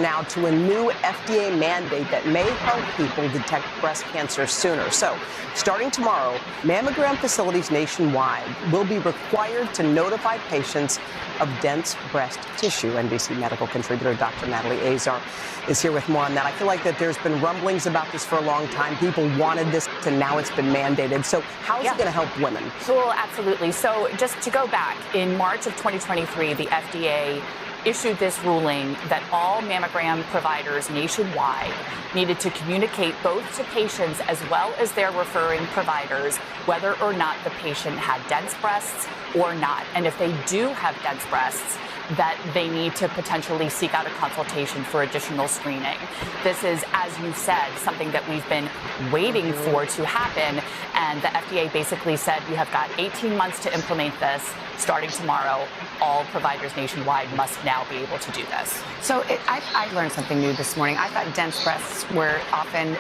Now to a new FDA mandate that may help people detect breast cancer sooner. So, starting tomorrow, mammogram facilities nationwide will be required to notify patients of dense breast tissue. NBC medical contributor Dr. Natalie Azar is here with more on that. I feel like that there's been rumblings about this for a long time. People wanted this, and now it's been mandated. So how is it going to help women? Well, absolutely. So just to go back, in March of 2023, the FDA issued this ruling that all mammogram providers nationwide needed to communicate both to patients as well as their referring providers whether or not the patient had dense breasts or not. And if they do have dense breasts, that they need to potentially seek out a consultation for additional screening. This is, as you said, something that we've been waiting for to happen. And the FDA basically said you have got 18 months to implement this. Starting tomorrow, all providers nationwide must now be able to do this. So I learned something new this morning. I thought dense breasts were often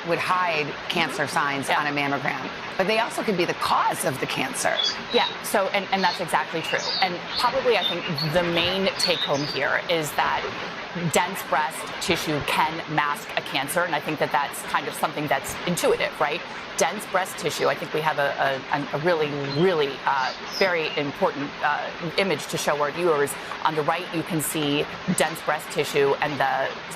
would hide cancer signs on a mammogram, but they also could be the cause of the cancer. Yeah, so, and that's exactly true. And probably I think the main take home here is that dense breast tissue can mask a cancer, and I think that that's kind of something that's intuitive, right? Dense breast tissue, I think we have a really very important image to show our viewers. On the right, you can see dense breast tissue, and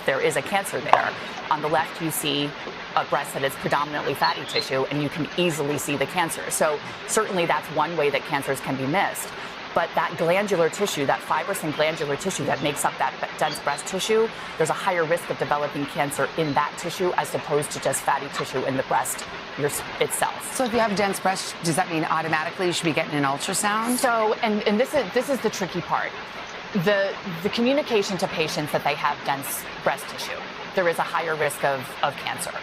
there is a cancer there. On the left, you see a breast that is predominantly fatty tissue, and you can easily see the cancer. So certainly that's one way that cancers can be missed. But that glandular tissue, that fibrous and glandular tissue that makes up that dense breast tissue, there's a higher risk of developing cancer in that tissue as opposed to just fatty tissue in the breast itself. So if you have dense breast, does that mean automatically you should be getting an ultrasound? So, and this is the tricky part. The communication to patients that they have dense breast tissue, there is a higher risk of cancer.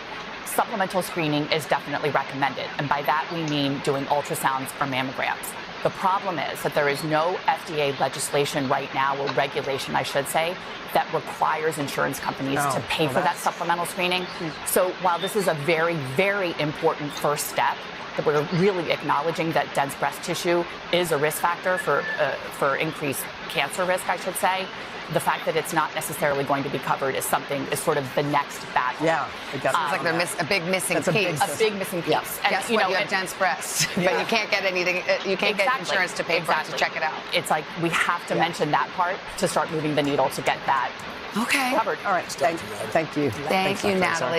Supplemental screening is definitely recommended, and by that we mean doing ultrasounds or mammograms. The problem is that there is no FDA legislation right now, or regulation, I should say, that requires insurance companies to pay for that supplemental screening. So while this is a very, very important first step, that we're really acknowledging that dense breast tissue is a risk factor for increased cancer risk, I should say. The fact that it's not necessarily going to be covered is sort of the next battle. Yeah, it does. It's like they're a big missing piece. A big missing piece. Yeah. And, guess what? You have dense breasts, but you can't get anything. You can't get insurance to pay for it to check it out. It's like we have to mention that part to start moving the needle to get that covered. All right. Thank you. Thank you, Natalie.